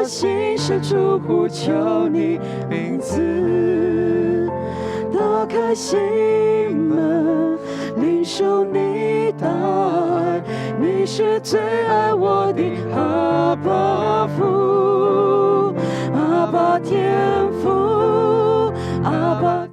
心深处呼求你名字，打开心门，领受你的爱，你是最爱我的阿爸父，阿爸天父，阿爸。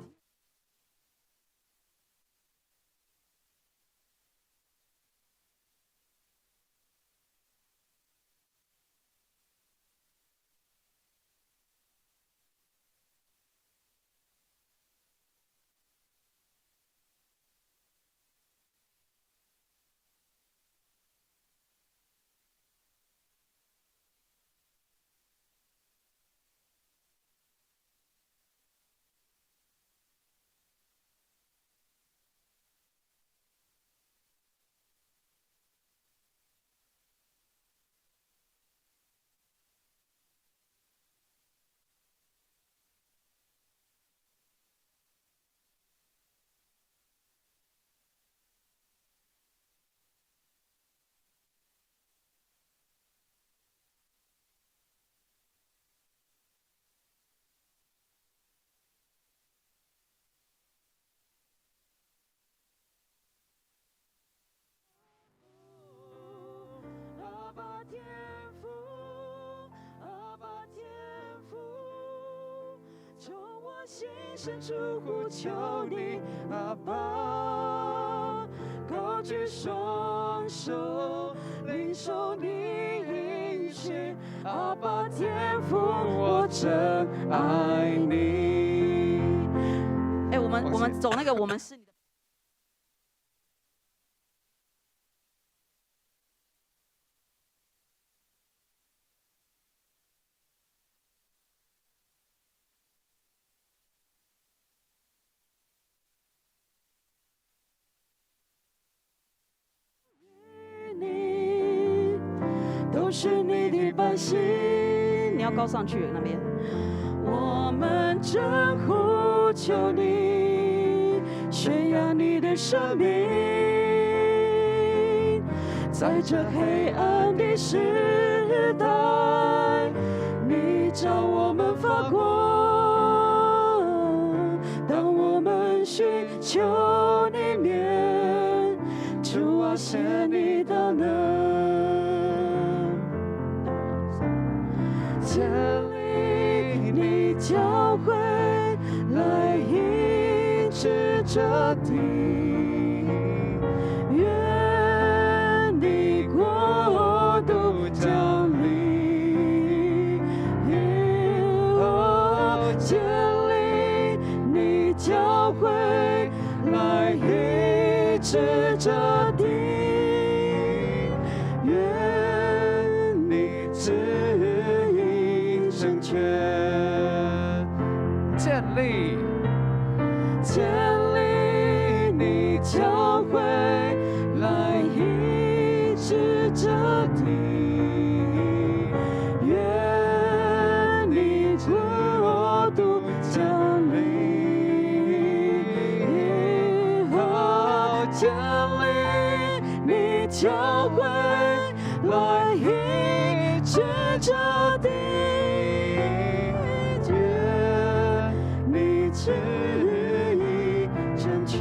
心深处呼求你，阿爸，高举双手，领受你应许，阿爸天父，我真爱你。我们走那个，我们是你的。都是你的百姓，你要高上去那边。我们真呼求你，宣扬你的生命，在这黑暗的时代，你照我们发光。当我们寻求你面，主啊，显你的能。建立你教会，来医治这地，愿你国度降临。建立你教会，来医治这地，愿你正确建立你教会，来医治这地，愿你国度降临。建立你教会，来医治这地。旨意成全。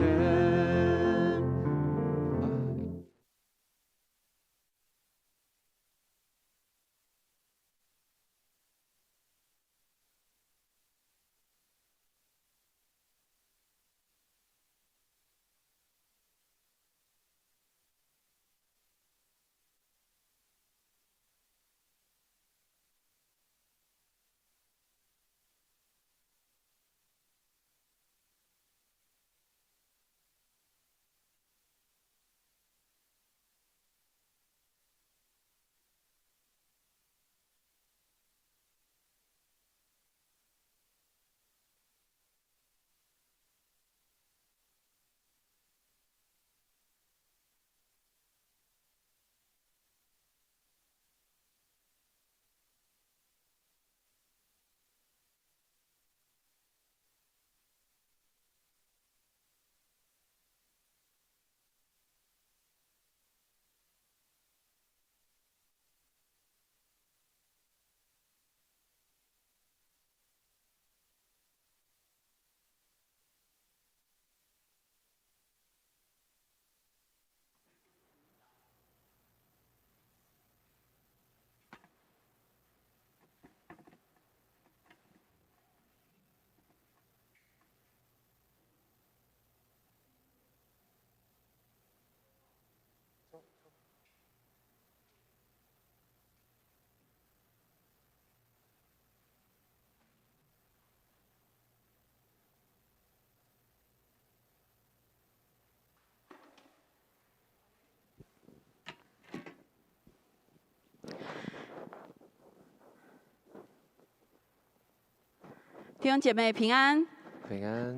弟兄姐妹平安，平安。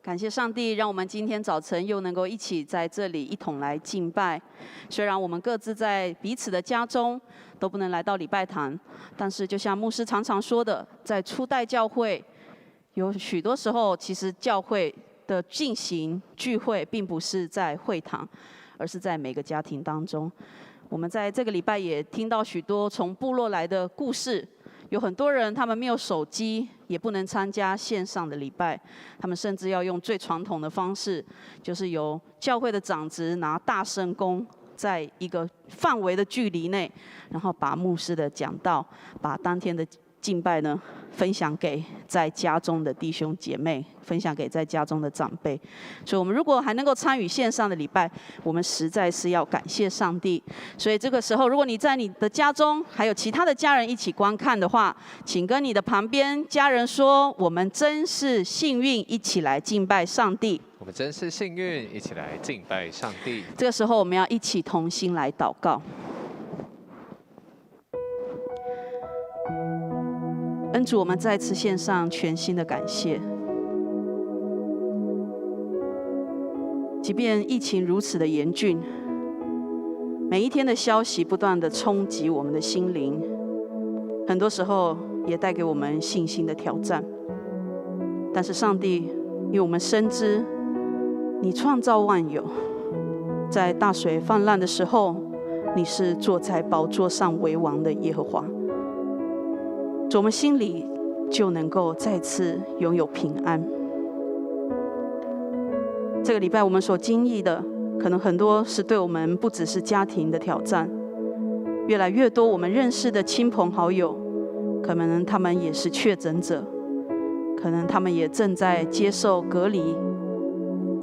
感谢上帝，让我们今天早晨又能够一起在这里一同来敬拜。虽然我们各自在彼此的家中都不能来到礼拜堂，但是就像牧师常常说的，在初代教会，有许多时候其实教会的进行聚会并不是在会堂，而是在每个家庭当中。我们在这个礼拜也听到许多从部落来的故事。有很多人，他们没有手机，也不能参加线上的礼拜，他们甚至要用最传统的方式，就是由教会的长职拿大声公，在一个范围的距离内，然后把牧师的讲道，把当天的敬拜呢分享给在家中的弟兄姐妹，分享给在家中的长辈。所以我们如果还能够参与线上的礼拜，我们实在是要感谢上帝。所以这个时候，如果你在你的家中还有其他的家人一起观看的话，请跟你的旁边家人说，我们真是幸运，一起来敬拜上帝。我们真是幸运，一起来敬拜上帝。这个时候，我们要一起同心来祷告。恩主，我们再次献上全心的感谢。即便疫情如此的严峻，每一天的消息不断的冲击我们的心灵，很多时候也带给我们信心的挑战。但是上帝，因为我们深知你创造万有，在大水泛滥的时候，你是坐在宝座上为王的耶和华。主，我们心里就能够再次拥有平安。这个礼拜我们所经历的，可能很多是对我们不只是家庭的挑战，越来越多我们认识的亲朋好友，可能他们也是确诊者，可能他们也正在接受隔离、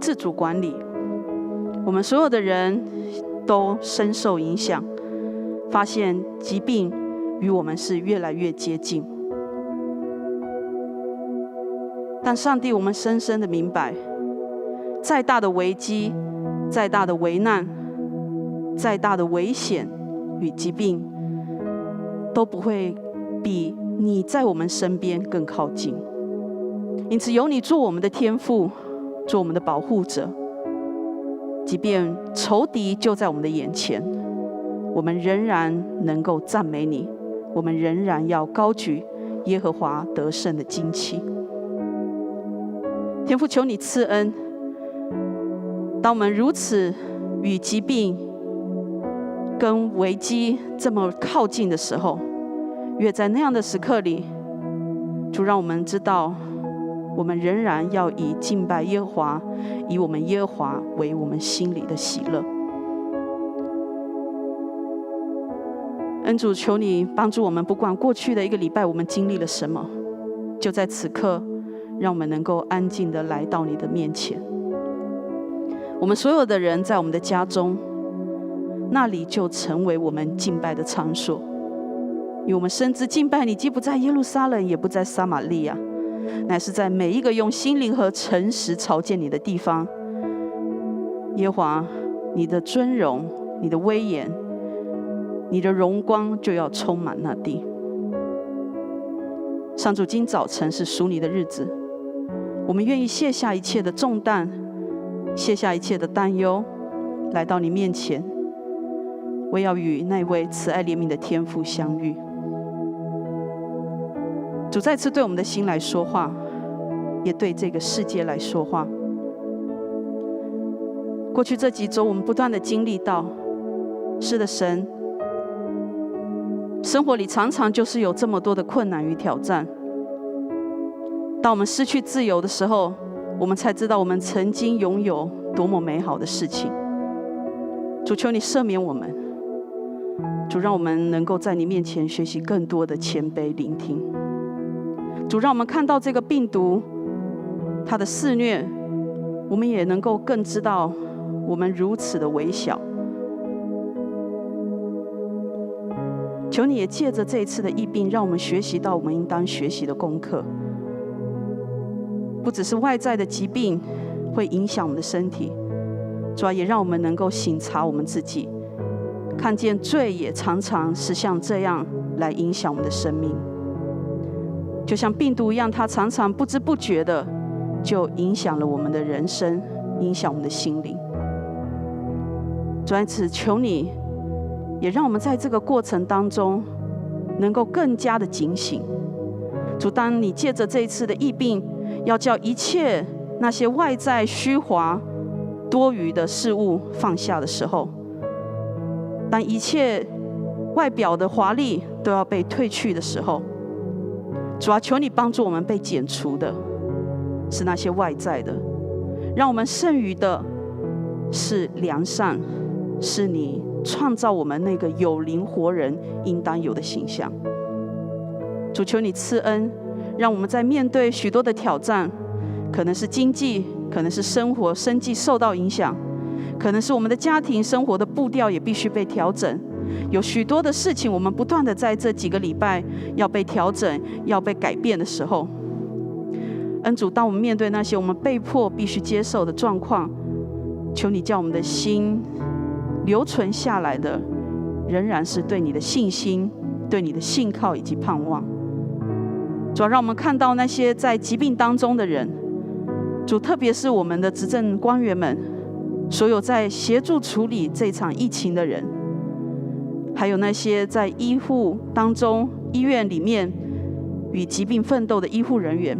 自主管理。我们所有的人都深受影响，发现疾病与我们是越来越接近。但上帝，我们深深的明白，再大的危机，再大的危难，再大的危险与疾病，都不会比你在我们身边更靠近。因此，有你做我们的天父，做我们的保护者，即便仇敌就在我们的眼前，我们仍然能够赞美你，我们仍然要高举耶和华得胜的旌旗。天父，求你赐恩，当我们如此与疾病跟危机这么靠近的时候，越在那样的时刻里，主让我们知道，我们仍然要以敬拜耶和华，以我们耶和华为我们心里的喜乐。恩主，求你帮助我们，不管过去的一个礼拜我们经历了什么，就在此刻，让我们能够安静地来到你的面前。我们所有的人在我们的家中，那里就成为我们敬拜的场所。因为我们深知敬拜你既不在耶路撒冷，也不在撒玛利亚，乃是在每一个用心灵和诚实朝见你的地方。耶和华，你的尊荣，你的威严，你的荣光就要充满那地。上主，今早晨是属你的日子，我们愿意卸下一切的重担，卸下一切的担忧，来到你面前，我要与那位慈爱怜悯的天父相遇。主再次对我们的心来说话，也对这个世界来说话。过去这几周，我们不断的经历到，是的，神，生活里常常就是有这么多的困难与挑战。当我们失去自由的时候，我们才知道我们曾经拥有多么美好的事情。主，求你赦免我们，主，让我们能够在你面前学习更多的谦卑聆听。主，让我们看到这个病毒它的肆虐，我们也能够更知道我们如此的微小。求你也借着这一次的疫病，让我们学习到我们应当学习的功课。不只是外在的疾病会影响我们的身体，主要也让我们能够省察我们自己，看见罪也常常是像这样来影响我们的生命。就像病毒一样，它常常不知不觉的就影响了我们的人生，影响我们的心灵。主，因此求你也让我们在这个过程当中能够更加的警醒。主，当你借着这一次的疫病，要叫一切那些外在虚华多余的事物放下的时候，当一切外表的华丽都要被褪去的时候，主啊，求你帮助我们被剪除的是那些外在的，让我们剩余的是良善，是你创造我们那个有灵活人应当有的形象。主，求你赐恩，让我们在面对许多的挑战，可能是经济，可能是生活生计受到影响，可能是我们的家庭生活的步调也必须被调整，有许多的事情我们不断的在这几个礼拜要被调整，要被改变的时候，恩主，当我们面对那些我们被迫必须接受的状况，求你叫我们的心留存下来的仍然是对你的信心，对你的信靠以及盼望。主要让我们看到那些在疾病当中的人，主，特别是我们的执政官员们，所有在协助处理这场疫情的人，还有那些在医护当中、医院里面与疾病奋斗的医护人员，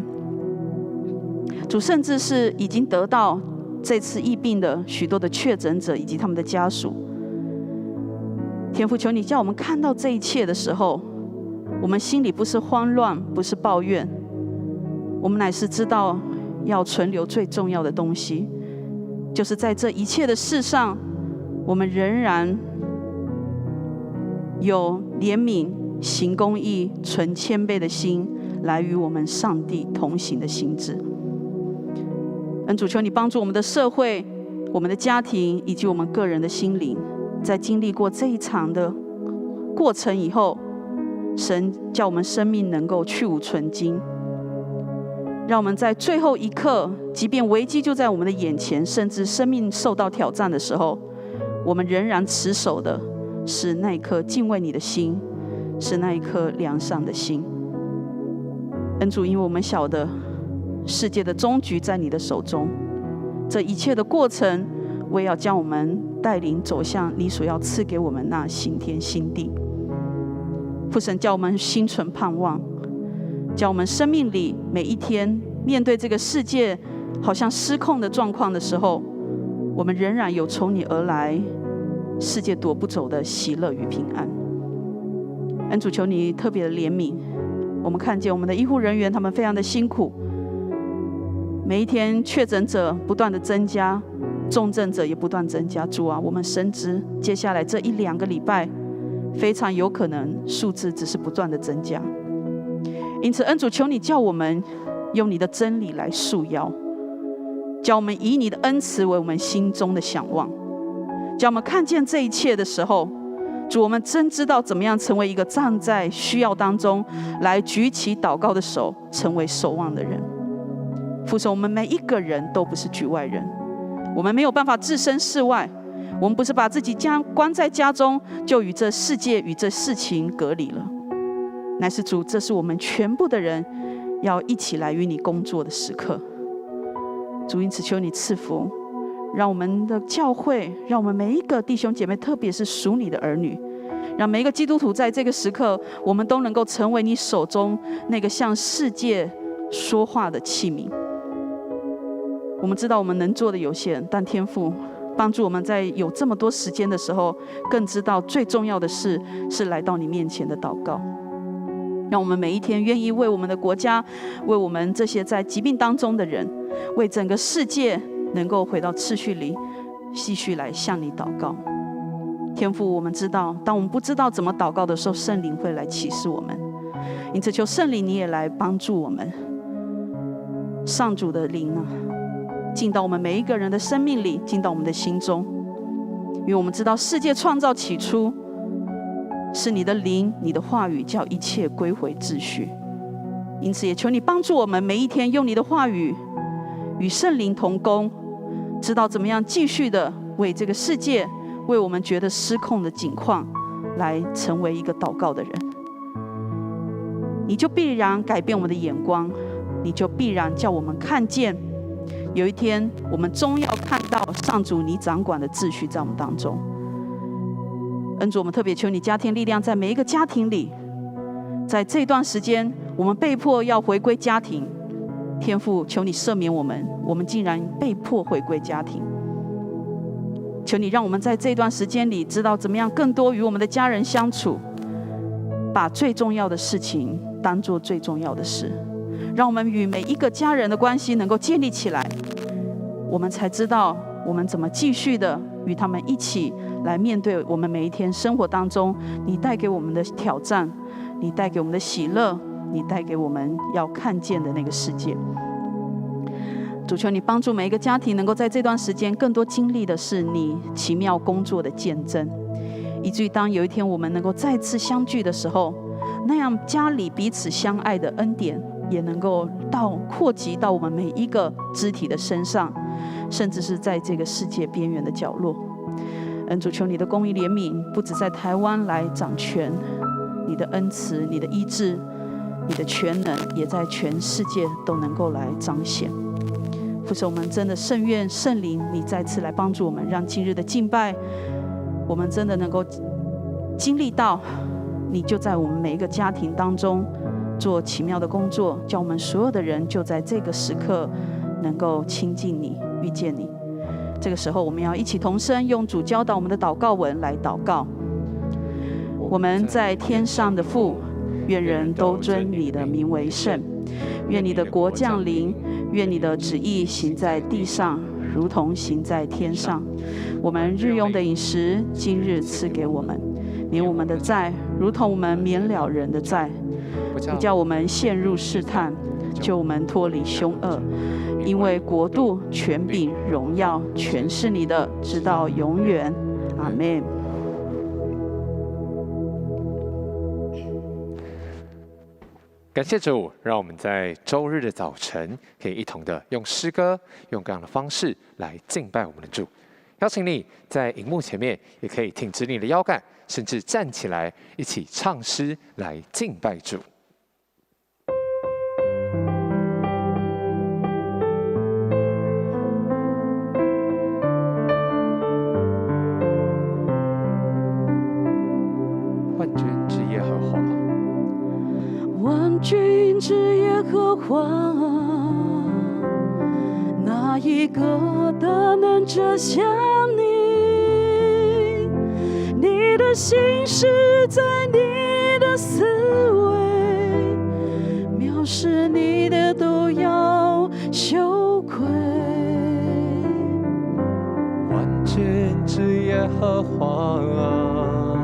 主，甚至是已经得到这次疫病的许多的确诊者以及他们的家属。天父，求你叫我们看到这一切的时候，我们心里不是慌乱，不是抱怨，我们乃是知道要存留最重要的东西，就是在这一切的事上，我们仍然有怜悯、行公义、存谦卑的心，来与我们上帝同行的心志。恩主，求你帮助我们的社会、我们的家庭以及我们个人的心灵，在经历过这一场的过程以后，神叫我们生命能够去无存精，让我们在最后一刻，即便危机就在我们的眼前，甚至生命受到挑战的时候，我们仍然持守的是那一颗敬畏你的心，是那一颗良善的心。恩主，因为我们晓得世界的终局在你的手中，这一切的过程，我也要将我们带领走向你所要赐给我们那新天新地。父神，叫我们心存盼望，叫我们生命里每一天面对这个世界好像失控的状况的时候，我们仍然有从你而来世界夺不走的喜乐与平安。恩主，求你特别的怜悯，我们看见我们的医护人员他们非常的辛苦，每一天确诊者不断的增加，重症者也不断增加。主啊，我们深知接下来这1-2个礼拜非常有可能数字只是不断的增加，因此恩主，求你叫我们用你的真理来束腰，叫我们以你的恩慈为我们心中的想望，叫我们看见这一切的时候，主，我们真知道怎么样成为一个站在需要当中来举起祷告的手，成为守望的人。父神，我们每一个人都不是局外人，我们没有办法置身事外，我们不是把自己关在家中就与这世界与这事情隔离了，乃是主，这是我们全部的人要一起来与你工作的时刻。主，因此求你赐福，让我们的教会，让我们每一个弟兄姐妹，特别是属你的儿女，让每一个基督徒在这个时刻，我们都能够成为你手中那个向世界说话的器皿。我们知道我们能做的有限，但天父帮助我们在有这么多时间的时候，更知道最重要的事是来到你面前的祷告。让我们每一天愿意为我们的国家，为我们这些在疾病当中的人，为整个世界能够回到秩序里，继续来向你祷告。天父，我们知道当我们不知道怎么祷告的时候，圣灵会来启示我们，因此求圣灵你也来帮助我们。上主的灵啊，进到我们每一个人的生命里，进到我们的心中，因为我们知道世界创造起初是你的灵，你的话语叫一切归回秩序。因此也求你帮助我们每一天用你的话语与圣灵同工，知道怎么样继续的为这个世界，为我们觉得失控的境况来成为一个祷告的人。你就必然改变我们的眼光，你就必然叫我们看见，有一天我们终要看到上主你掌管的秩序在我们当中。恩主，我们特别求你加添力量，在每一个家庭里，在这段时间我们被迫要回归家庭，天父求你赦免我们，我们竟然被迫回归家庭。求你让我们在这段时间里知道怎么样更多与我们的家人相处，把最重要的事情当作最重要的事，让我们与每一个家人的关系能够建立起来，我们才知道我们怎么继续的与他们一起来面对我们每一天生活当中你带给我们的挑战，你带给我们的喜乐，你带给我们要看见的那个世界。主，求你帮助每一个家庭能够在这段时间更多经历的是你奇妙工作的见证，以至于当有一天我们能够再次相聚的时候，那样家里彼此相爱的恩典也能够扩及到我们每一个肢体的身上，甚至是在这个世界边缘的角落。恩主，求你的公义怜悯不只在台湾来掌权，你的恩慈，你的医治，你的全能也在全世界都能够来彰显。父神，我们真的甚愿圣灵你再次来帮助我们，让今日的敬拜我们真的能够经历到你就在我们每一个家庭当中做奇妙的工作，叫我们所有的人就在这个时刻能够亲近你，遇见你。这个时候我们要一起同声用主教导我们的祷告文来祷告。我们在天上的父，愿人都尊你的名为圣，愿你的国降临，愿你的旨意行在地上如同行在天上。我们日用的饮食今日赐给我们，免我们的债如同我们免了人的债，不叫我们陷入试探，救我们脱离凶恶。因为国度、权柄、荣耀全是你的，直到永远。阿们。感谢主，让我们在周日的早晨可以一同的用诗歌，用各样的方式来敬拜我们的主。邀请你在荧幕前面也可以挺直你的腰杆，甚至站起来一起唱诗来敬拜主。万军之耶和华，万军之耶和华，哪一个大能遮像你？你的心事在你的思维，藐视你的都要羞愧。万军之耶和华啊，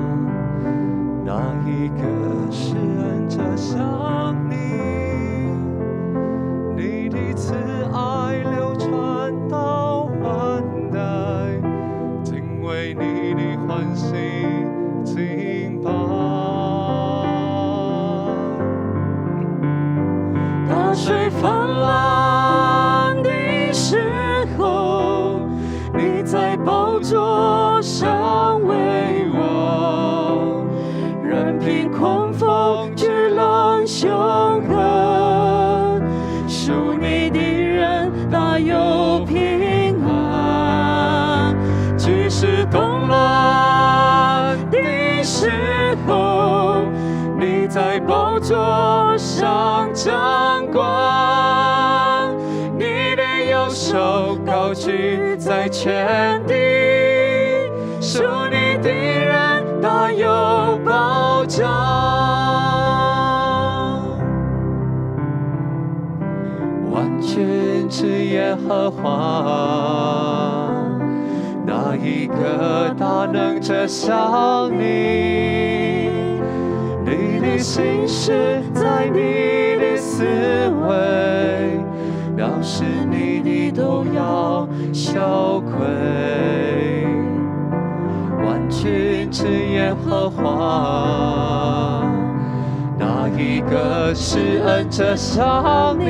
哪一个是恩者像你？你的慈爱流传到万代，敬畏你的欢喜敬拜。大水泛滥的时候，你在宝座上为王，任凭狂风巨浪凶狠，属你的人大有平安。即使动乱的时候，你在宝座上掌管，你的右手高举在全地，属你的人大有保障。万军之耶和华，哪一个大能遮像你？你的心事在你的思维，藐视你的都要羞愧。万军之耶和华，哪一个是恩者像你？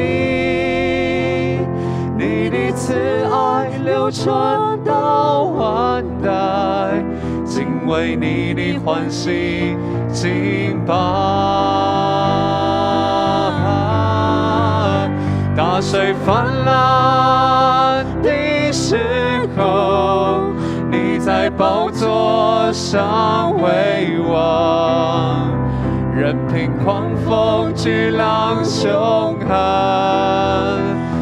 你的慈爱流传到万代，敬畏你的欢喜敬拜。水泛滥的时候，你在宝座上为王，任凭狂风巨浪凶悍，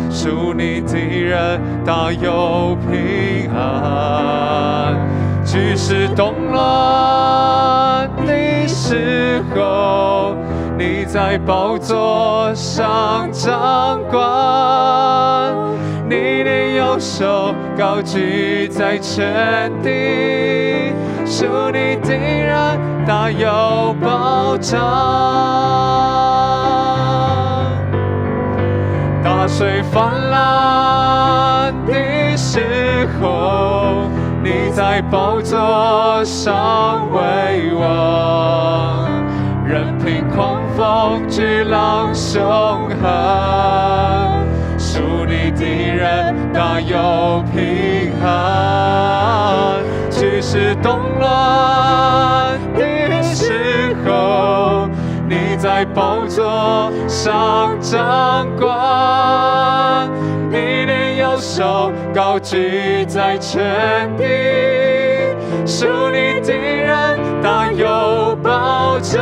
属你的人大有平安。局势动乱的时候，你在宝座上掌管，你的右手高举在全地，属你的人大有保障。大水泛滥的时候，你在宝座上为王，任凭狂风巨浪凶悍，属你的人大有平安。局势动乱的时候，你在宝座上掌管，你的右手高举在全地，属你的人大有保障。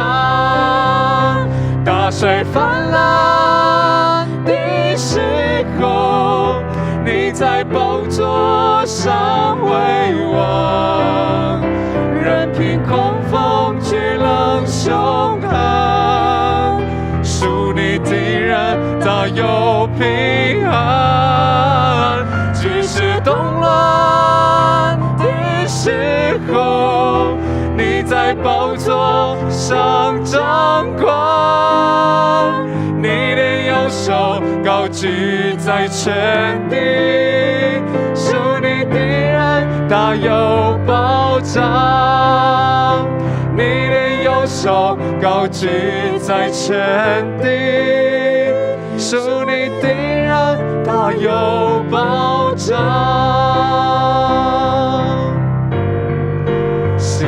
大水泛滥的时候，你在宝座上为王，任凭狂风巨浪凶悍，属你的人大有平安。局势动乱的时候，你在宝座上掌管，你的右手高举在全地，属你的人大有保障。你的右手高举在全地，属你的人大有保障。吸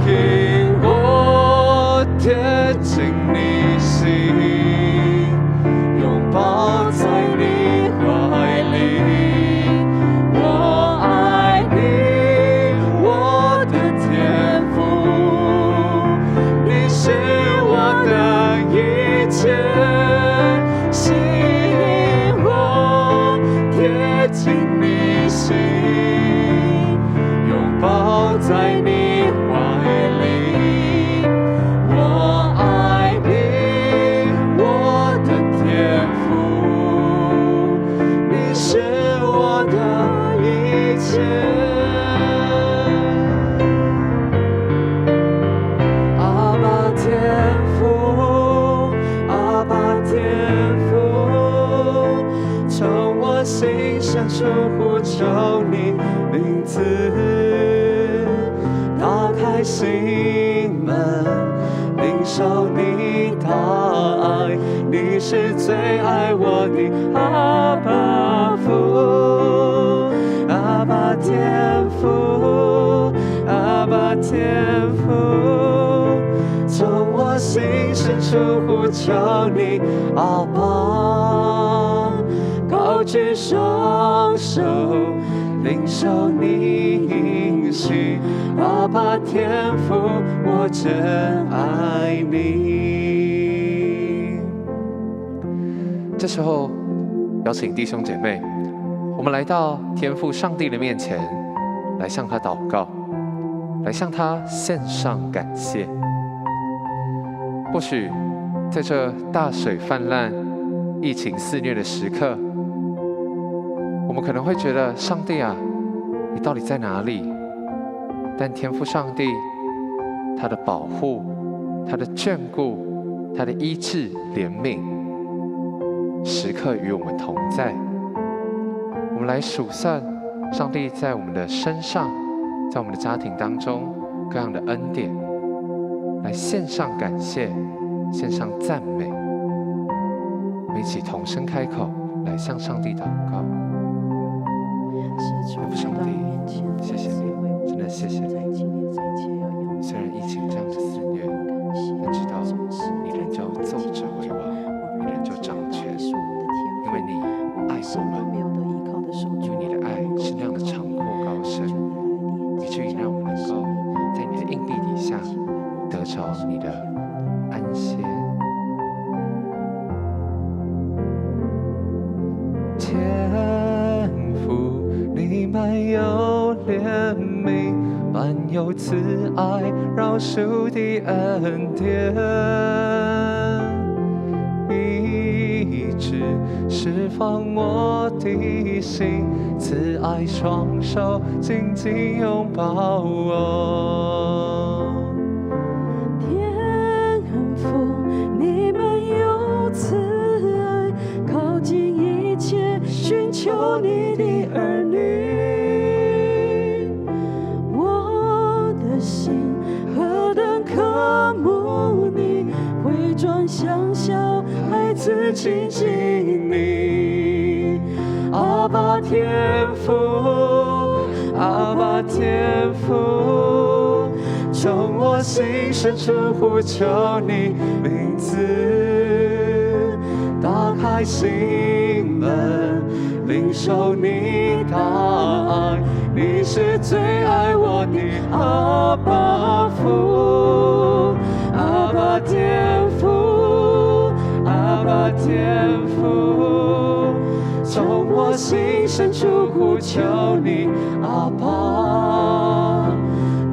引我贴近你心，拥抱在你怀里。我爱你，我的天父，你是我的一切。吸引我贴近你心，拥抱在你怀里。我爱你，我的天父，你是我的一切。阿爸天父，阿爸天父，从我心深处呼求你名字，打开心门，领受你大爱，你是最爱我的阿爸父。阿爸天父，阿爸天父，从我心深处呼求你阿爸，高举双手领受你应许。阿爸天父，我真爱你。这时候，邀请弟兄姐妹，我们来到天父上帝的面前，来向他祷告，来向他献上感谢。或许在这大水泛滥、疫情肆虐的时刻，我们可能会觉得，上帝啊，你到底在哪里？但天父上帝，他的保护、他的眷顾、他的医治、怜悯，时刻与我们同在。我们来数算上帝在我们的身上，在我们的家庭当中各样的恩典，来献上感谢，献上赞美。我们一起同声开口，来向上帝祷告。天父上帝，谢谢你，真的谢谢你。虽然疫情这样的肆虐，但知道你仍旧奏着为王，你仍旧掌权，因为你怜悯，满有慈爱饶恕的恩典，医治释放我的心，慈爱双手紧紧拥抱我。天父，你们有慈爱，靠近一切寻求你的儿女。我的心何等渴慕你，回转向小孩子亲近你。阿爸天父，阿爸天父，从我心深处呼求你名字，打开心门，领受你大爱，你是最爱我的阿爸父，阿爸天父，阿爸天父，从我心深处呼求你阿爸，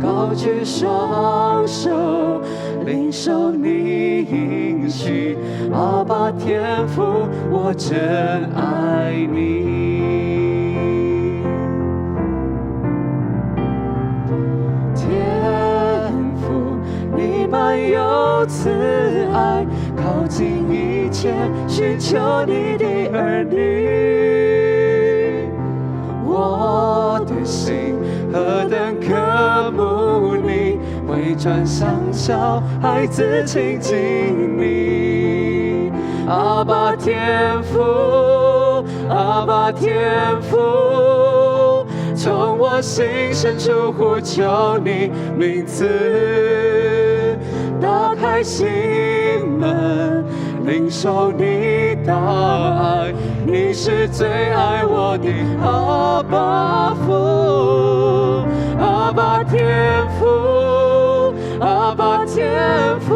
高举双手，领受你应许，阿爸天父，我真爱你。天父，你满有慈爱，靠近一切寻求你的儿女。我的心何等渴慕你，回转向小孩子亲近你。阿爸天父，阿爸天父，从我心深处呼求你名字，打开心门，领受你大爱，你是最爱我的阿爸父，阿爸天父，阿爸天父，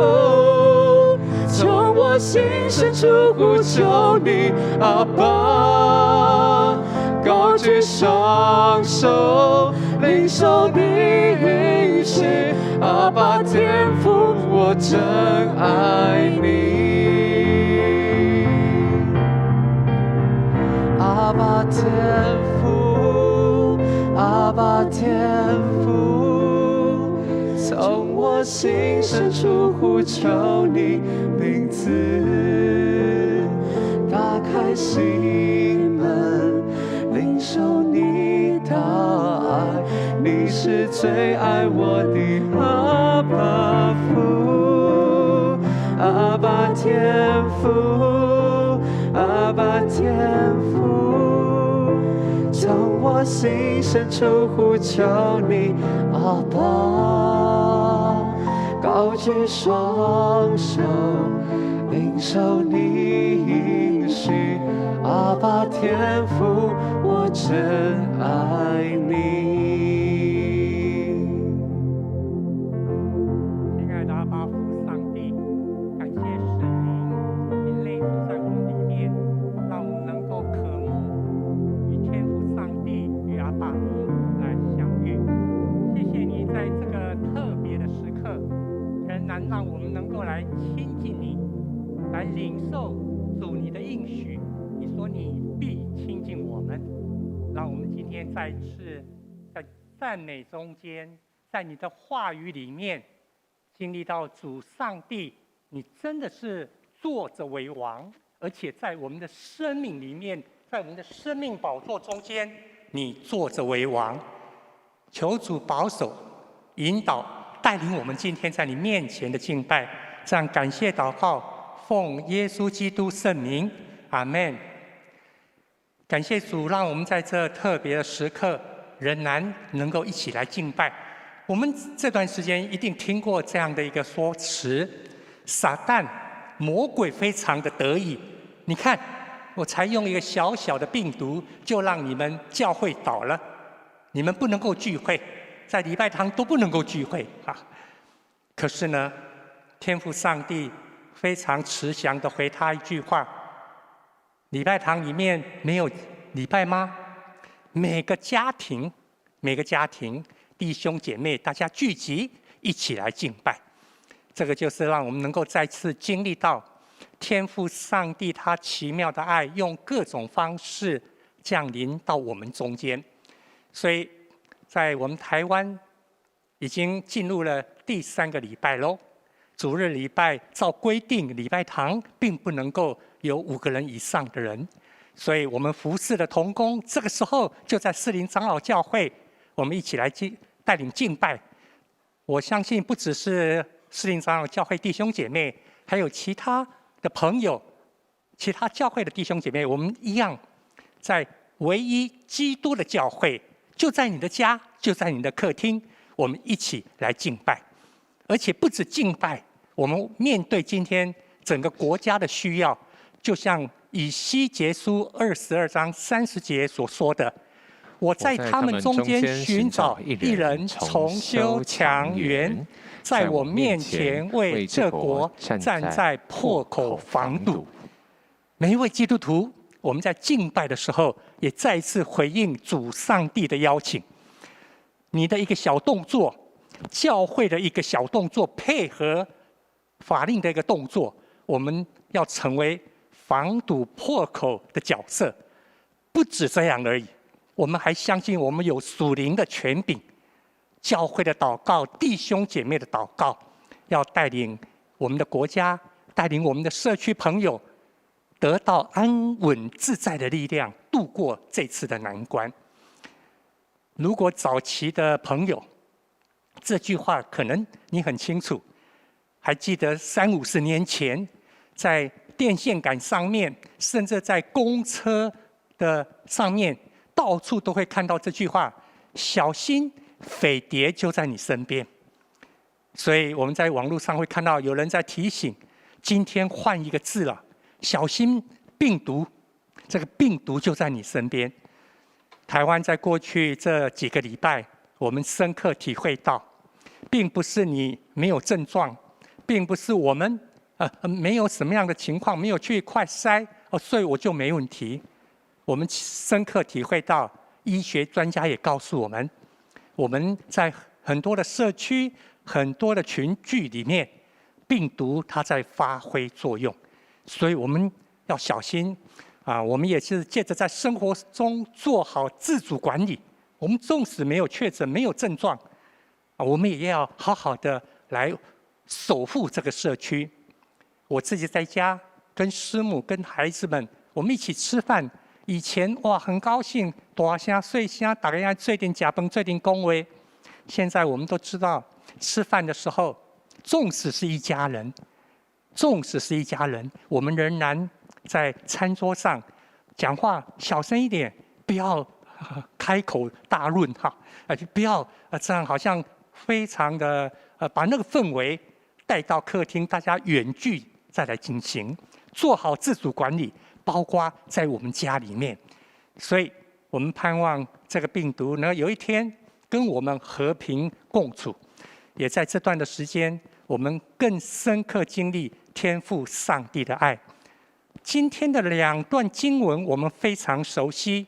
从我心深处呼求你阿爸，高举双手，领受你应许，阿爸天父，我真爱你。阿爸天父，阿爸天父，从我心深处呼求你名字，打开心门，领受你大爱，你是最爱我的阿爸父，阿爸天父，阿爸天父，从我心深处呼求你阿爸，高举双手，领受你应许，阿爸天父，我真爱你。亲爱的阿爸父上帝，感谢圣灵，你内住在我们里面，让我们能够渴慕与天父上帝与阿爸父来相遇。谢谢你在这个特别的时刻，仍然让我们能够来亲近你，来领受主你的应许。你说你必亲近我们，让我们今天再次在赞美中间，在你的话语里面经历到主上帝，你真的是坐着为王，而且在我们的生命里面，在我们的生命宝座中间，你坐着为王。求主保守、引导、带领我们今天在你面前的敬拜，这样感谢祷告，奉耶稣基督圣名，阿们。感谢主，让我们在这特别的时刻，仍然能够一起来敬拜。我们这段时间一定听过这样的一个说辞：撒旦、魔鬼非常的得意。你看，我才用一个小小的病毒，就让你们教会倒了，你们不能够聚会，在礼拜堂都不能够聚会啊。可是呢，天父上帝非常慈祥的回他一句话：礼拜堂里面没有礼拜吗？每个家庭每个家庭弟兄姐妹大家聚集一起来敬拜。这个就是让我们能够再次经历到天父上帝他奇妙的爱，用各种方式降临到我们中间。所以在我们台湾已经进入了第3个礼拜喽。主日礼拜照规定，礼拜堂并不能够有5个人以上的人，所以我们服侍的同工这个时候就在士林长老教会，我们一起来带领敬拜。我相信不只是士林长老教会弟兄姐妹，还有其他的朋友、其他教会的弟兄姐妹，我们一样在唯一基督的教会，就在你的家，就在你的客厅，我们一起来敬拜。而且不止敬拜，我们面对今天整个国家的需要，就像以西结书22章30节所说的，我在他们中间寻找一人重修墙垣，在我面前为这国站在破口防堵。每一位基督徒，我们在敬拜的时候，也再一次回应主上帝的邀请。你的一个小动作，教会的一个小动作，配合法令的一个动作，我们要成为防堵破口的角色。不止这样而已，我们还相信我们有属灵的权柄。教会的祷告，弟兄姐妹的祷告，要带领我们的国家，带领我们的社区朋友，得到安稳自在的力量，度过这次的难关。如果早期的朋友，这句话可能你很清楚，还记得30-50年前，在电线杆上面，甚至在公车的上面，到处都会看到这句话：小心匪谍就在你身边。所以我们在网络上会看到有人在提醒，今天换一个字了，小心病毒，这个病毒就在你身边。台湾在过去这几个礼拜，我们深刻体会到，并不是你没有症状，并不是我们没有什么样的情况，没有去快筛所以我就没问题。我们深刻体会到，医学专家也告诉我们，我们在很多的社区、很多的群聚里面，病毒它在发挥作用，所以我们要小心我们也是借着在生活中做好自主管理。我们纵使没有确诊、没有症状我们也要好好的来守护这个社区。我自己在家跟师母、跟孩子们，我们一起吃饭。以前很高兴，大声细声，大家做点吃饭，做点讲话。现在我们都知道，吃饭的时候，纵使是一家人，我们仍然在餐桌上讲话小声一点，不要开口大论不要这样好像非常的把那个氛围带到客厅，大家远距再来进行，做好自主管理，包括在我们家里面。所以我们盼望这个病毒呢，有一天跟我们和平共处。也在这段的时间，我们更深刻经历天父上帝的爱。今天的2段经文我们非常熟悉，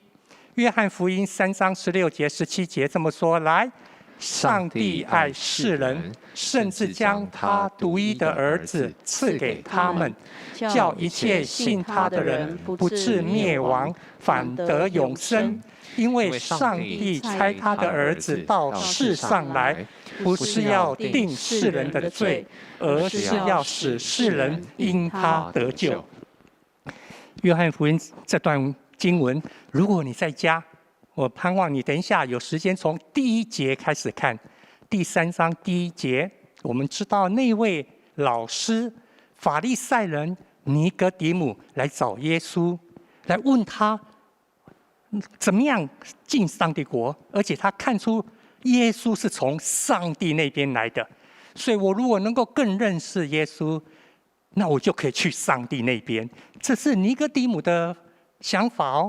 约翰福音3章16节、17节这么说：来，上帝爱世人，甚至将他独一的儿子赐给他们，叫一切信他的人不至灭亡，反得永生。因为上帝差他的儿子到世上来，不是要定世人的罪，而是要使世人因他得救。约翰福音这段经文，如果你在家，我盼望你等一下有时间从第1节开始看。第3章第1节，我们知道那位老师法利赛人尼哥底母来找耶稣，来问他怎么样进上帝国，而且他看出耶稣是从上帝那边来的，所以我如果能够更认识耶稣，那我就可以去上帝那边。这是尼哥底母的想法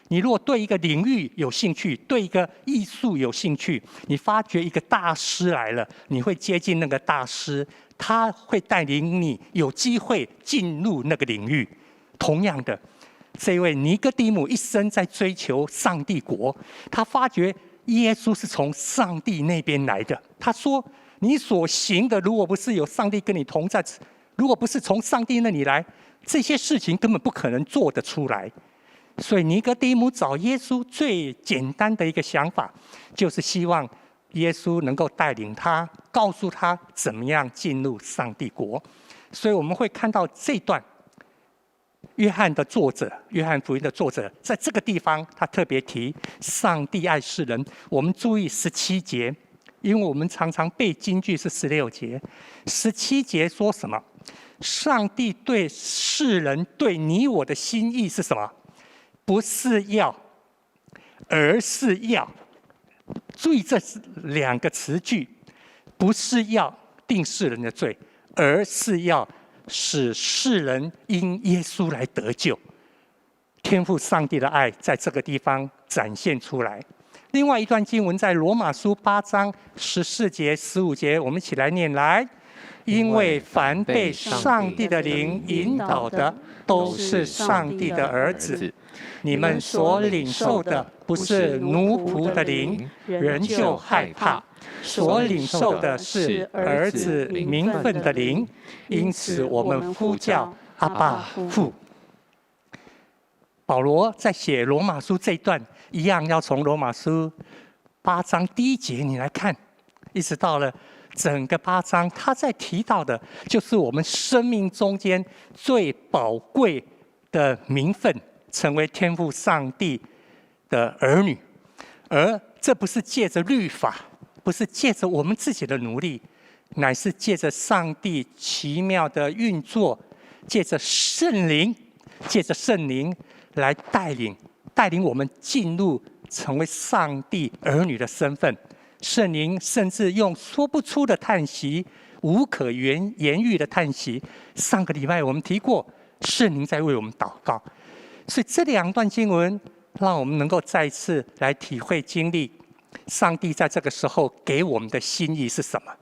你如果对一个领域有兴趣，对一个艺术有兴趣，你发觉一个大师来了，你会接近那个大师，他会带领你有机会进入那个领域。同样的，这位尼哥底母一生在追求上帝国，他发觉耶稣是从上帝那边来的。他说：“你所行的，如果不是有上帝跟你同在，如果不是从上帝那里来，这些事情根本不可能做得出来。”所以尼哥底母找耶稣最简单的一个想法，就是希望耶稣能够带领他，告诉他怎么样进入上帝国。所以我们会看到这段约翰的作者，约翰福音的作者，在这个地方他特别提上帝爱世人。我们注意17节，因为我们常常背金句是16节。17节说什么？上帝对世人对你我的心意是什么？不是要，而是要。注意这2个词句，不是要定世人的罪，而是要使世人因耶稣来得救。天父上帝的爱在这个地方展现出来。另外一段经文在罗马书8章14节、15节，我们一起来念来。因为凡被上帝的灵引导的，都是上帝的儿子。你们所领受的不是奴仆的灵，人就害怕；所领受的是儿子名分的灵，因此我们呼叫阿爸父。保罗在写罗马书这一段，一样要从罗马书8章第1节你来看，一直到了整个8章，他在提到的就是我们生命中间最宝贵的名分，成为天父上帝的儿女。而这不是借着律法，不是借着我们自己的努力，乃是借着上帝奇妙的运作，借着圣灵来带领我们进入成为上帝儿女的身份。圣灵甚至用说不出的叹息，无可言喻的叹息。上个礼拜我们提过，圣灵在为我们祷告。所以这2段经文让我们能够再一次来体会经历上帝在这个时候给我们的心意是什么。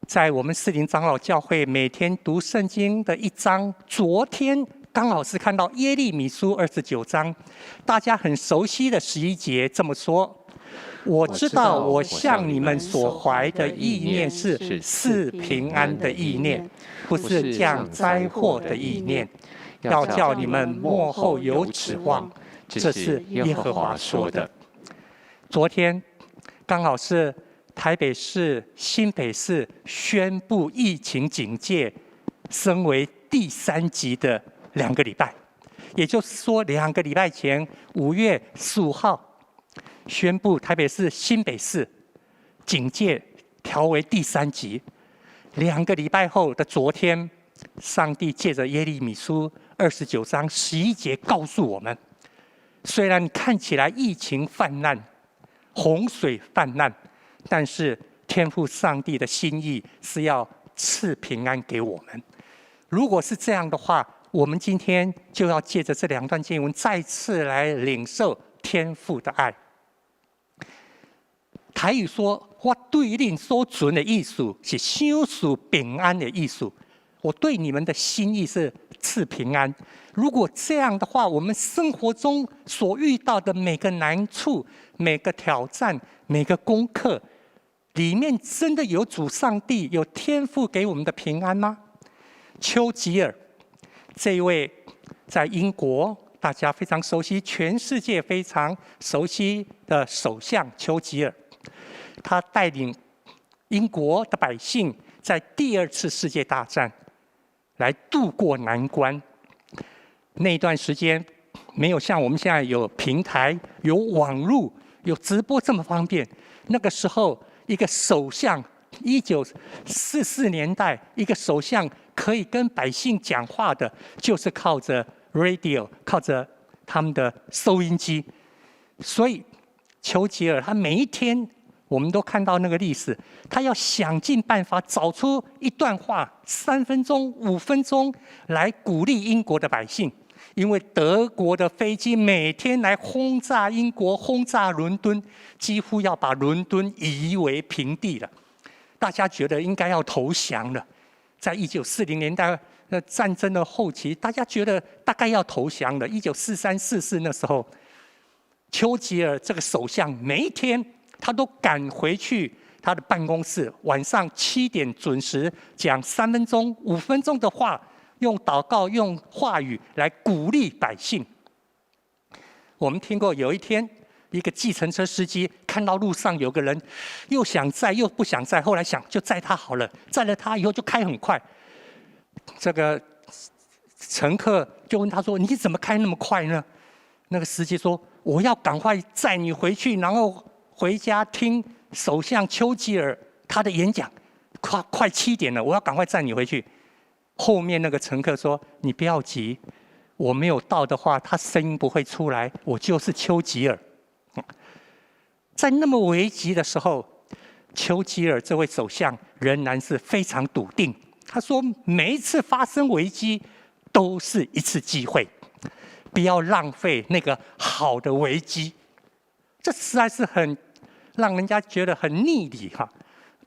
在我们士林长老教会每天读圣经的1章，昨天刚好是看到耶利米书29章，大家很熟悉的11节这么说：我知道我向你们所怀的意念是赐平安的意念，不是降灾祸的意念，要叫你们末后有指望。这是耶和华说的。昨天刚好是台北市、新北市宣布疫情警戒升为第3级的2个礼拜，也就是说2个礼拜前5月15号宣布台北市、新北市警戒调为第3级。2个礼拜后的昨天，上帝借着耶利米书29章11节告诉我们，虽然看起来疫情泛滥、洪水泛滥，但是天父上帝的心意是要赐平安给我们。如果是这样的话，我们今天就要借着这2段经文再次来领受天父的爱。台语说，我对恁所存的意思是想赐平安的意思，我对你们的心意是赐平安。如果这样的话，我们生活中所遇到的每个难处、每个挑战、每个功课里面，真的有主上帝、有天父给我们的平安吗？丘吉尔这一位在英国大家非常熟悉、全世界非常熟悉的首相丘吉尔，他带领英国的百姓在第2次世界大战来渡过难关。那段时间没有像我们现在有平台、有网络、有直播这么方便。那个时候，一个首相，1944年代，一个首相可以跟百姓讲话的，就是靠着 radio， 靠着他们的收音机。所以，丘吉尔他每一天，我们都看到那个历史，他要想尽办法找出一段话，3分钟、5分钟来鼓励英国的百姓。因为德国的飞机每天来轰炸英国、轰炸伦敦，几乎要把伦敦夷为平地了。大家觉得应该要投降了。在1940年代战争的后期，大家觉得大概要投降了。1943、44那时候，丘吉尔这个首相每一天他都赶回去他的办公室，晚上7点准时讲3分钟、5分钟的话，用祷告、用话语来鼓励百姓。我们听过有一天，一个计程车司机看到路上有个人又想载又不想载，后来想就载他好了，载了他以后就开很快。这个乘客就问他说：“你怎么开那么快呢？”那个司机说：“我要赶快载你回去，然后回家听首相丘吉尔他的演讲。快7点了，我要赶快载你回去。”后面那个乘客说：“你不要急，我没有到的话，他声音不会出来，我就是丘吉尔。”在那么危急的时候，丘吉尔这位首相仍然是非常笃定。他说：“每一次发生危机，都是一次机会，不要浪费那个好的危机。”这实在是很让人家觉得很逆理哈。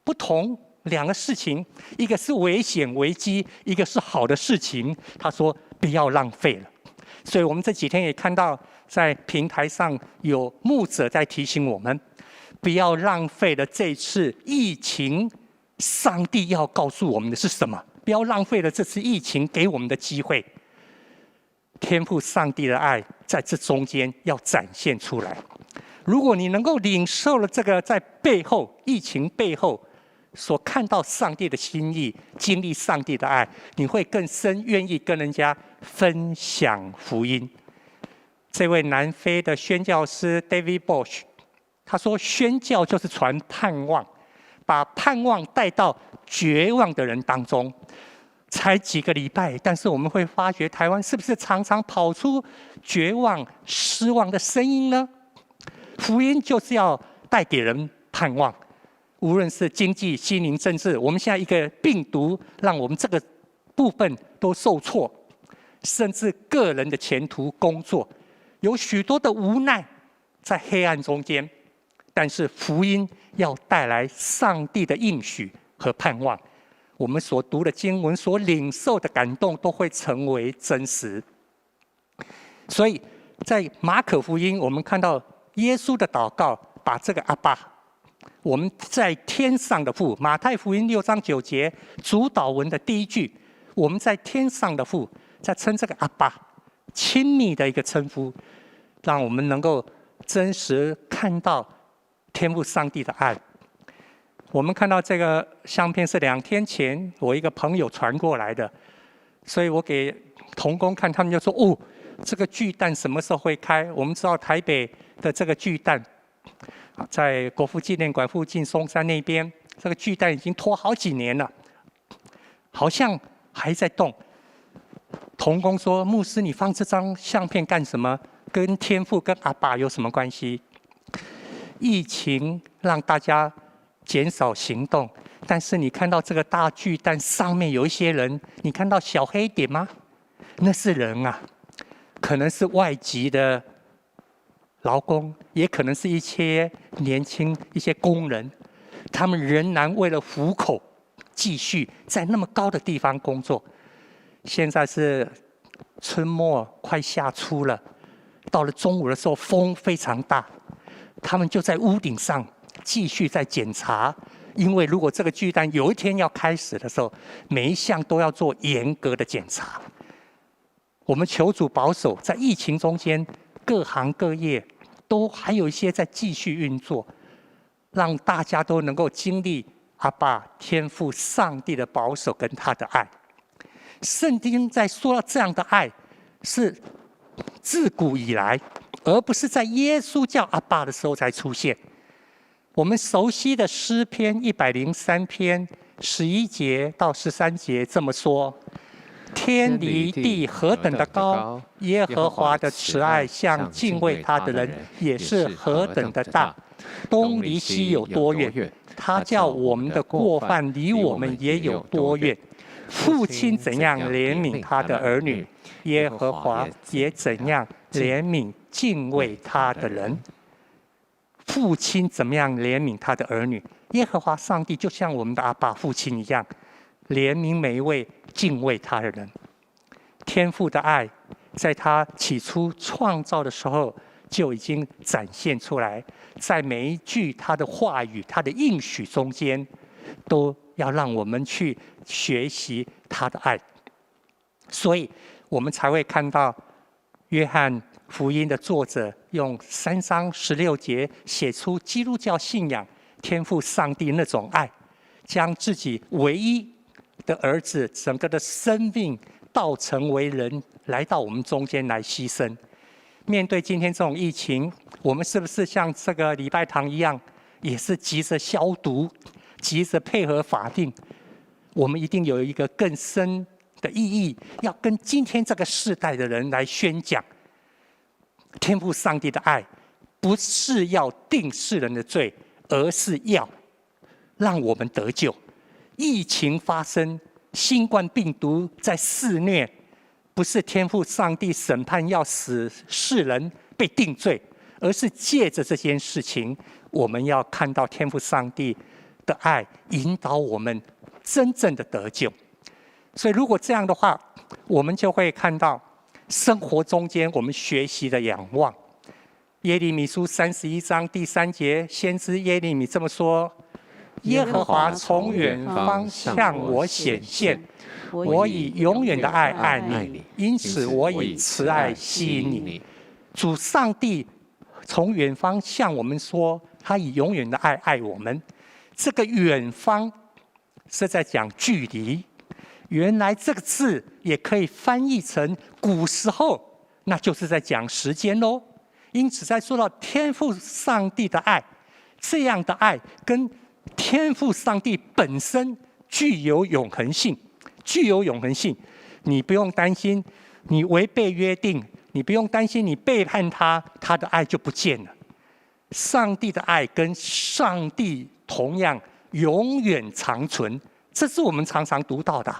不同两个事情，一个是危险危机，一个是好的事情。他说不要浪费了。所以我们这几天也看到，在平台上有牧者在提醒我们，不要浪费了这次疫情。上帝要告诉我们的是什么？不要浪费了这次疫情给我们的机会。天父上帝的爱在这中间要展现出来。如果你能够领受了这个在背后疫情背后所看到上帝的心意，经历上帝的爱，你会更深愿意跟人家分享福音。这位南非的宣教师 David Bosch 他说：“宣教就是传盼望，把盼望带到绝望的人当中。”才几个礼拜，但是我们会发觉台湾是不是常常跑出绝望、失望的声音呢？福音就是要带给人盼望，无论是经济、心灵、政治，我们现在一个病毒让我们这个部分都受挫，甚至个人的前途、工作，有许多的无奈在黑暗中间。但是福音要带来上帝的应许和盼望。我们所读的经文、所领受的感动，都会成为真实。所以在马可福音，我们看到耶稣的祷告，把这个阿爸，我们在天上的父。马太福音6章9节主祷文的第一句，我们在天上的父，在称这个阿爸，亲密的一个称呼，让我们能够真实看到天父上帝的爱。我们看到这个相片是2天前我一个朋友传过来的，所以我给同工看，他们就说：“哦，这个巨蛋什么时候会开？”我们知道台北的这个巨蛋，在国父纪念馆附近松山那边，这个巨蛋已经拖好几年了，好像还在动。同工说：“牧师，你放这张相片干什么？跟天父、跟阿爸有什么关系？”疫情让大家减少行动，但是你看到这个大巨蛋上面有一些人，你看到小黑点吗？那是人啊，可能是外籍的劳工，也可能是一些年轻一些工人，他们仍然为了糊口，继续在那么高的地方工作。现在是春末快夏初了，到了中午的时候风非常大，他们就在屋顶上继续在检查，因为如果这个巨蛋有一天要开始的时候，每一项都要做严格的检查。我们求主保守，在疫情中间，各行各业都还有一些在继续运作，让大家都能够经历阿爸天父上帝的保守跟他的爱。圣经在说到这样的爱，是自古以来，而不是在耶稣叫阿爸的时候才出现。我们熟悉的诗篇103篇11节到13节这么说：天离地何等的高，耶和华的慈爱向敬畏他的人也是何等的大。东离西有多远？他叫我们的过犯离我们也有多远？父亲怎样怜悯他的儿女，耶和华也怎样怜悯敬畏他的人。父亲怎么样怜悯他的儿女，耶和华上帝就像我们的阿爸父亲一样，怜悯每一位敬畏他的人。天父的爱，在他起初创造的时候就已经展现出来，在每一句他的话语、他的应许中间，都要让我们去学习他的爱。所以我们才会看到约翰福音的作者用3章16节写出基督教信仰天父上帝那种爱，将自己唯一的儿子整个的生命道成为人，来到我们中间来牺牲。面对今天这种疫情，我们是不是像这个礼拜堂一样，也是急着消毒，急着配合法定？我们一定有一个更深的意义，要跟今天这个世代的人来宣讲天父上帝的爱，不是要定世人的罪，而是要让我们得救。疫情发生，新冠病毒在肆虐，不是天父上帝审判要使世人被定罪，而是借着这件事情，我们要看到天父上帝的爱引导我们真正的得救。所以如果这样的话，我们就会看到生活中间我们学习的仰望。耶利米书31章第3节，先知耶利米这么说：耶和华从远方向我显现，我以永远的爱爱你，因此我以慈爱吸引你。主上帝从远方向我们说，他以永远的爱爱我们。这个远方是在讲距离，原来这个字也可以翻译成古时候，那就是在讲时间咯。因此在说到天父上帝的爱，这样的爱跟天父上帝本身具有永恒性，具有永恒性。你不用担心你违背约定，你不用担心你背叛他，他的爱就不见了。上帝的爱跟上帝同样永远长存，这是我们常常读到的。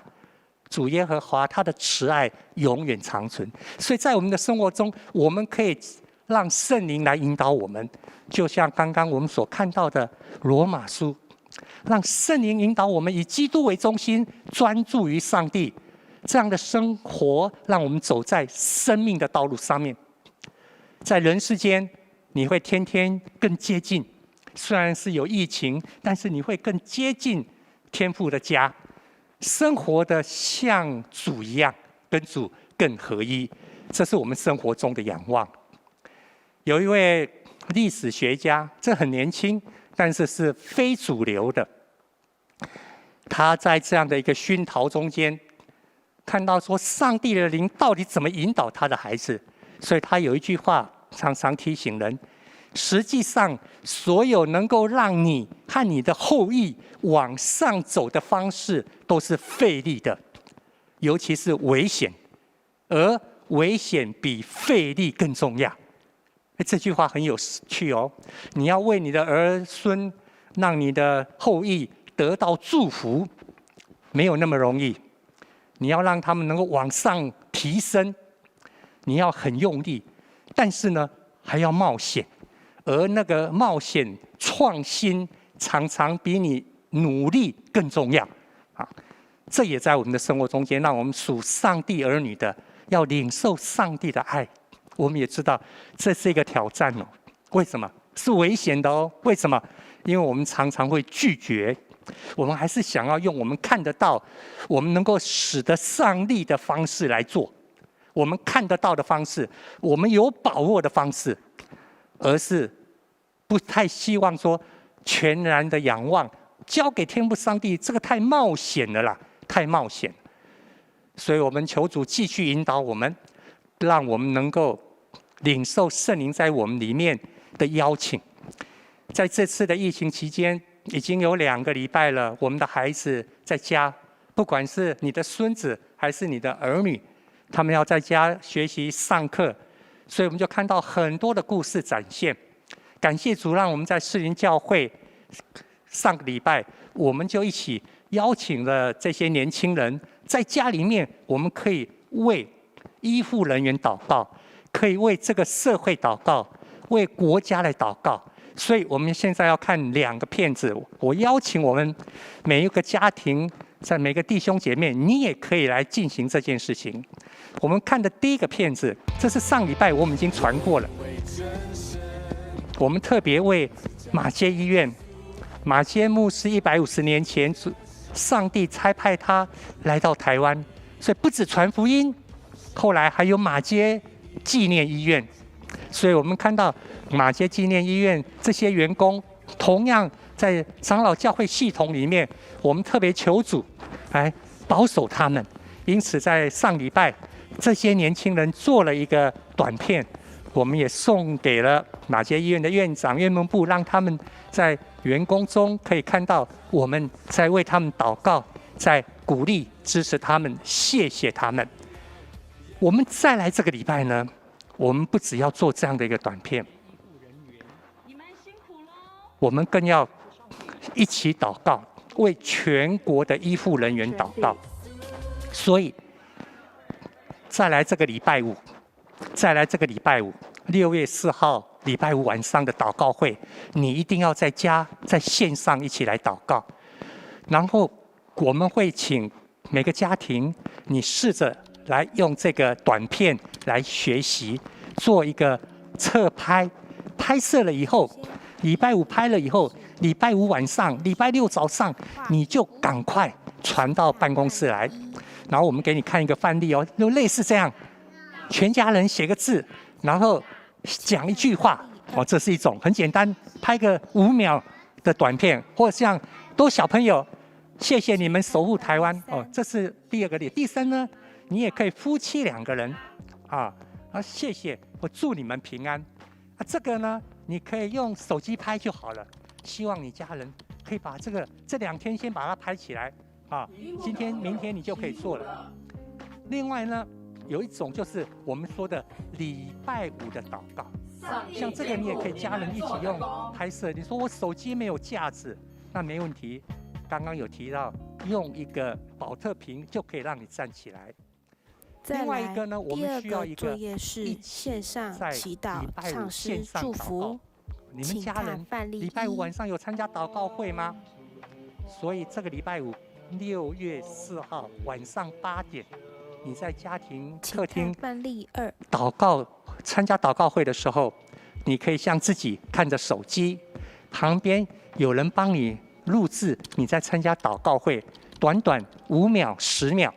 主耶和华他的慈爱永远长存，所以在我们的生活中，我们可以让圣灵来引导我们，就像刚刚我们所看到的罗马书，让圣灵引导我们以基督为中心，专注于上帝，这样的生活让我们走在生命的道路上面。在人世间，你会天天更接近，虽然是有疫情，但是你会更接近天父的家，生活的像主一样，跟主更合一，这是我们生活中的仰望。有一位历史学家，这很年轻，但是是非主流的。他在这样的一个熏陶中间，看到说上帝的灵到底怎么引导他的孩子，所以他有一句话常常提醒人：实际上，所有能够让你和你的后裔往上走的方式，都是费力的，尤其是危险，而危险比费力更重要。这句话很有趣哦。你要为你的儿孙，让你的后裔得到祝福，没有那么容易。你要让他们能够往上提升，你要很用力，但是呢，还要冒险。而那个冒险创新，常常比你努力更重要啊！这也在我们的生活中间，让我们属上帝儿女的，要领受上帝的爱。我们也知道这是一个挑战哦。为什么？是危险的哦。为什么？因为我们常常会拒绝，我们还是想要用我们看得到、我们能够使得上力的方式来做，我们看得到的方式，我们有把握的方式，而是不太希望说全然的仰望，交给天父上帝，这个太冒险了啦，太冒险。所以我们求主继续引导我们，让我们能够领受圣灵在我们里面的邀请。在这次的疫情期间，已经有2个礼拜了，我们的孩子在家，不管是你的孙子还是你的儿女，他们要在家学习上课，所以我们就看到很多的故事展现。感谢主，让我们在士林教会上个礼拜，我们就一起邀请了这些年轻人，在家里面，我们可以为医护人员祷告，可以为这个社会祷告，为国家来祷告。所以我们现在要看2个片子，我邀请我们每一个家庭，在每个弟兄姐妹，你也可以来进行这件事情。我们看的第一个片子，这是上礼拜我们已经传过了，我们特别为马偕医院，马偕牧师150年前，上帝差派他来到台湾，所以不止传福音，后来还有马偕纪念医院。所以我们看到马偕纪念医院这些员工，同样在长老教会系统里面，我们特别求主来保守他们。因此，在上礼拜，这些年轻人做了一个短片，我们也送给了马偕医院的院长、院牧部，让他们在员工中可以看到我们在为他们祷告，在鼓励、支持他们，谢谢他们。我们再来这个礼拜呢，我们不只要做这样的一个短片，我们更要一起祷告，为全国的医护人员祷告。所以，再来这个礼拜五，6月4号礼拜五晚上的祷告会，你一定要在家在线上一起来祷告。然后我们会请每个家庭，你试着来用这个短片来学习，做一个侧拍，拍摄了以后，礼拜五拍了以后，礼拜五晚上、礼拜六早上，你就赶快传到办公室来。然后我们给你看一个范例哦，就类似这样，全家人写个字，然后讲一句话哦，这是一种很简单，拍个5秒的短片，或者像多小朋友，谢谢你们守护台湾哦，这是第2个例。第3呢，你也可以夫妻2个人啊，谢谢，我祝你们平安啊。这个呢，你可以用手机拍就好了。希望你家人可以把这2天先把它拍起来。啊，今天、明天你就可以做了。另外呢，有一种就是我们说的礼拜五的祷告，像这个你也可以家人一起用拍摄。你说我手机没有架子，那没问题。刚刚有提到用一个保特瓶就可以让你站起来。另外一个呢，我们需要一个作业是线上祈祷、唱诗、祝福。你们家人礼拜五晚上有参加祷告会吗？所以这个礼拜五，6月4号晚上8点，你在家庭客厅祷告，参加祷告会的时候，你可以像自己看着手机，旁边有人帮你录制你在参加祷告会，短短5秒、10秒，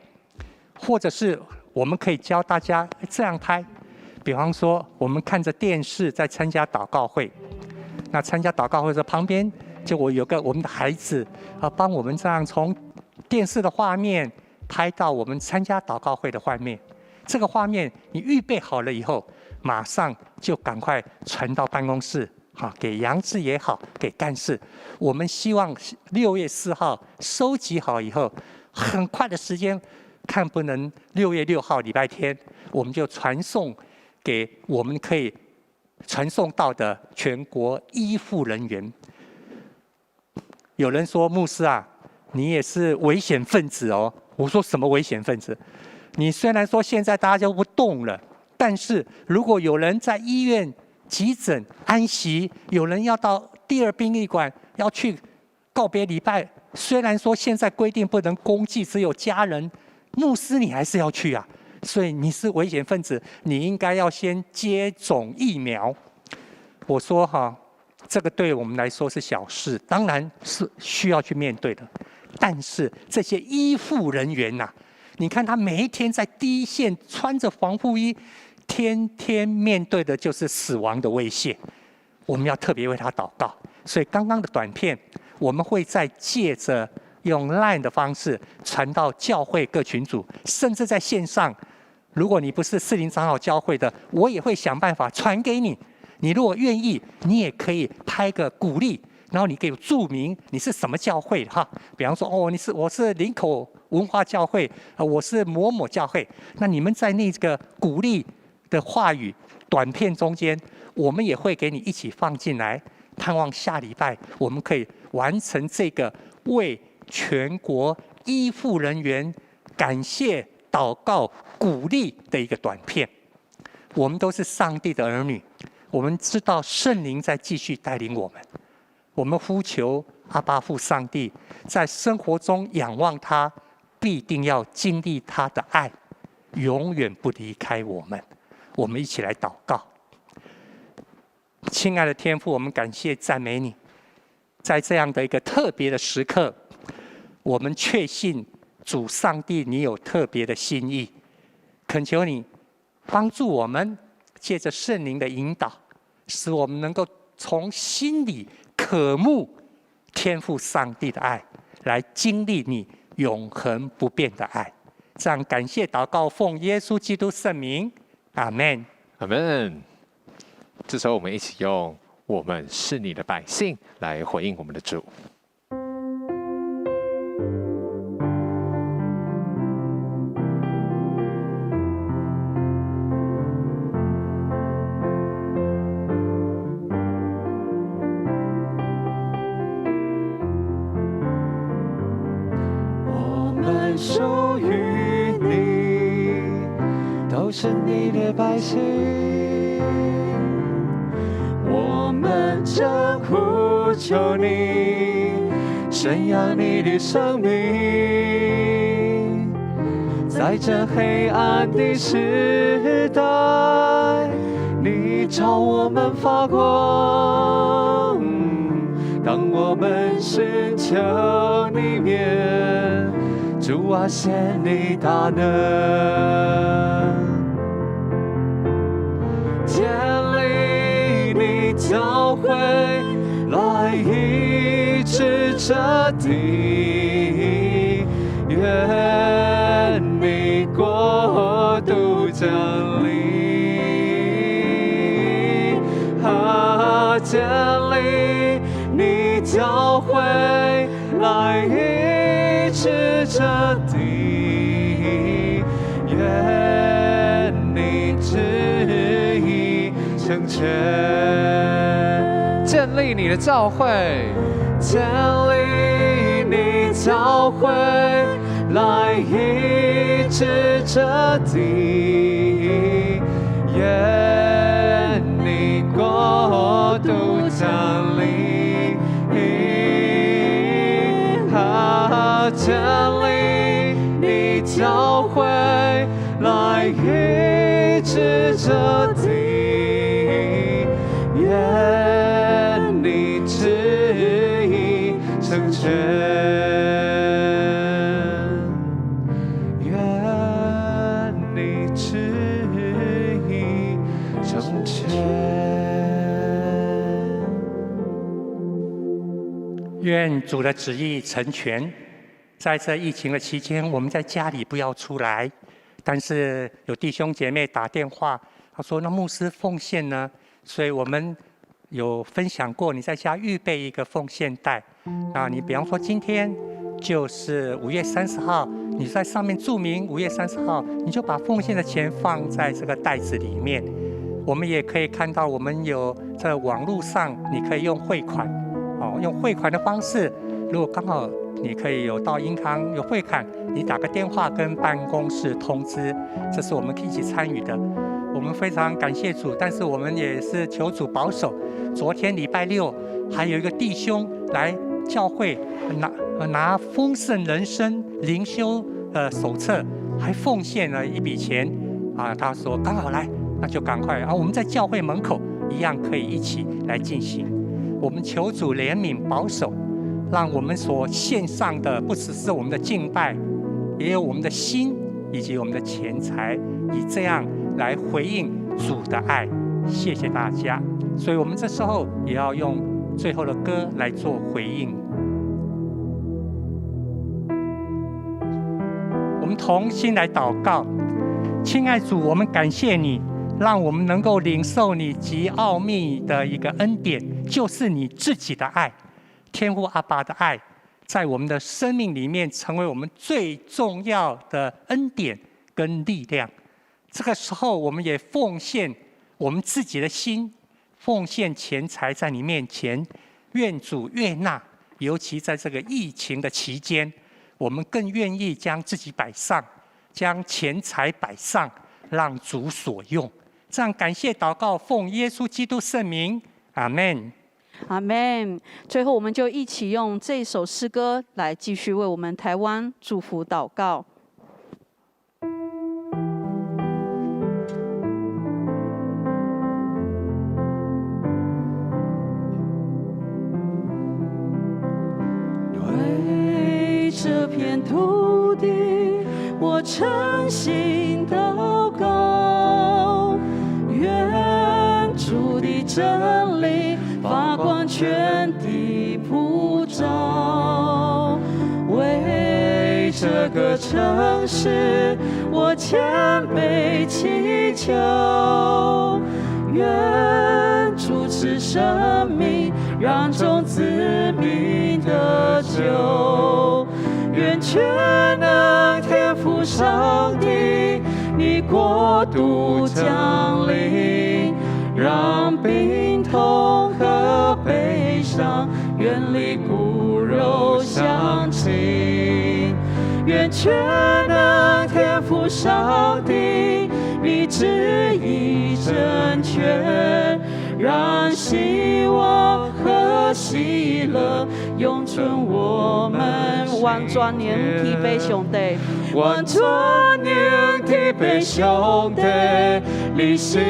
或者是我们可以教大家这样拍，比方说我们看着电视在参加祷告会，那参加祷告会的旁边就有个我们的孩子帮我们这样从电视的画面拍到我们参加祷告会的画面，这个画面你预备好了以后，马上就赶快传到办公室，给杨志也好，给干事。我们希望6月4号收集好以后，很快的时间，看不能6月6号礼拜天，我们就传送给我们可以传送到的全国医护人员。有人说牧师啊，你也是危险分子哦。我说什么危险分子？你虽然说现在大家就不动了，但是如果有人在医院急诊安息，有人要到第2殡仪馆要去告别礼拜，虽然说现在规定不能公祭，只有家人，牧师你还是要去啊。所以你是危险分子，你应该要先接种疫苗。我说这个对我们来说是小事，当然是需要去面对的。但是这些医护人员呐，你看他每一天在第一线穿着防护衣，天天面对的就是死亡的威胁，我们要特别为他祷告。所以刚刚的短片，我们会再借着用 LINE 的方式传到教会各群组，甚至在线上。如果你不是士林长老教会的，我也会想办法传给你。你如果愿意，你也可以拍个鼓励，然后你可以注明你是什么教会哈。比方说，我是林口文化教会，我是某某教会。那你们在那个鼓励的话语短片中间，我们也会给你一起放进来。盼望下礼拜我们可以完成这个为全国医护人员感谢、祷告、鼓励的一个短片。我们都是上帝的儿女，我们知道圣灵在继续带领我们。我们呼求阿爸父上帝，在生活中仰望他，必定要经历他的爱，永远不离开我们。我们一起来祷告。亲爱的天父，我们感谢赞美你，在这样的一个特别的时刻，我们确信主上帝你有特别的心意，恳求你帮助我们，借着圣灵的引导，使我们能够从心里渴慕天父上帝的爱，来经历你永恒不变的爱。这样感谢祷告，奉耶稣基督圣名，阿们。阿门。这时候我们一起用“我们是你的百姓”来回应我们的主。我们属于你，都是你的百姓。我们正呼求你，宣扬你的生命，在这黑暗的时代，你照我们发光。当我们寻求你面，主啊，显你大能，建立你教会，来医治这地，愿你国度降临，建立你教会，来医治这地，愿你旨意成全。建立你的教会，建立你教会，来医治这地，愿你国度降临。建立你教会，来医治这地，愿你旨意成全，愿你旨意成全。愿主的旨意成全。在这疫情的期间，我们在家里不要出来。但是有弟兄姐妹打电话，他说：“那牧师奉献呢？”所以我们有分享过，你在家预备一个奉献袋。啊，你比方说今天就是5月30号，你在上面注明5月30号，你就把奉献的钱放在这个袋子里面。我们也可以看到，我们有在网络上，你可以用汇款，用汇款的方式。如果刚好你可以有到银行有汇款，你打个电话跟办公室通知，这是我们可以一起参与的。我们非常感谢主，但是我们也是求主保守。昨天礼拜6，还有一个弟兄来教会拿丰盛人生灵修手册，还奉献了一笔钱啊。他说刚好来，那就赶快啊！我们在教会门口一样可以一起来进行。我们求主怜悯保守。让我们所献上的不只是我们的敬拜，也有我们的心以及我们的钱财，以这样来回应主的爱。谢谢大家。所以我们这时候也要用最后的歌来做回应。我们同心来祷告。亲爱主，我们感谢你，让我们能够领受你极奥秘的一个恩典，就是你自己的爱。天父阿爸的爱，在我们的生命里面成为我们最重要的恩典跟力量。这个时候，我们也奉献我们自己的心，奉献钱财在你面前，愿主悦纳。尤其在这个疫情的期间，我们更愿意将自己摆上，将钱财摆上，让主所用。这样感谢祷告，奉耶稣基督圣名，阿们。阿们。最后，我们就一起用这首诗歌来继续为我们台湾祝福祷告。这片土地，我诚心祷告，愿主的真理发光全地普照。为这个城市，我谦卑祈求，愿主赐生命，让众子民得救。愿全能天父上帝，你国度降临，让病痛和悲伤远离骨肉相亲。愿全能天父上帝，你旨意成全，让希望和喜乐永存我们。王专年提杯兄弟，王专年提杯兄弟，你心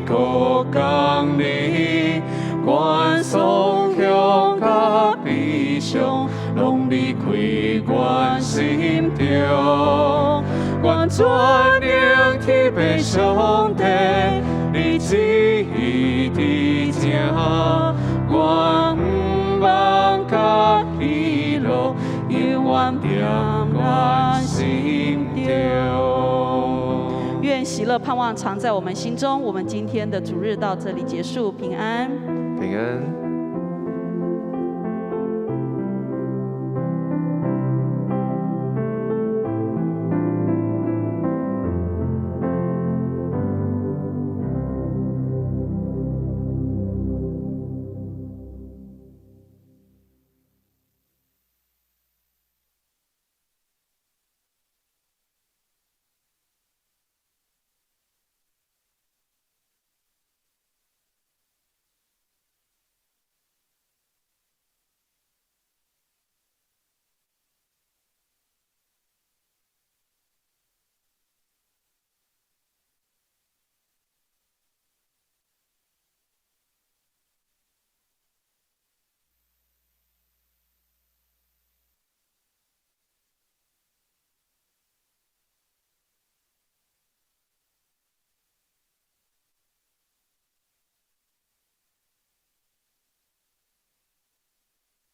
高降临，关送向甲悲伤，拢离开关心中。王专年提杯兄弟，你旨意的正，我不忘甲喜乐，永远定我心中。愿喜乐盼望常在我们心中。我们今天的主日到这里结束，平安，平安。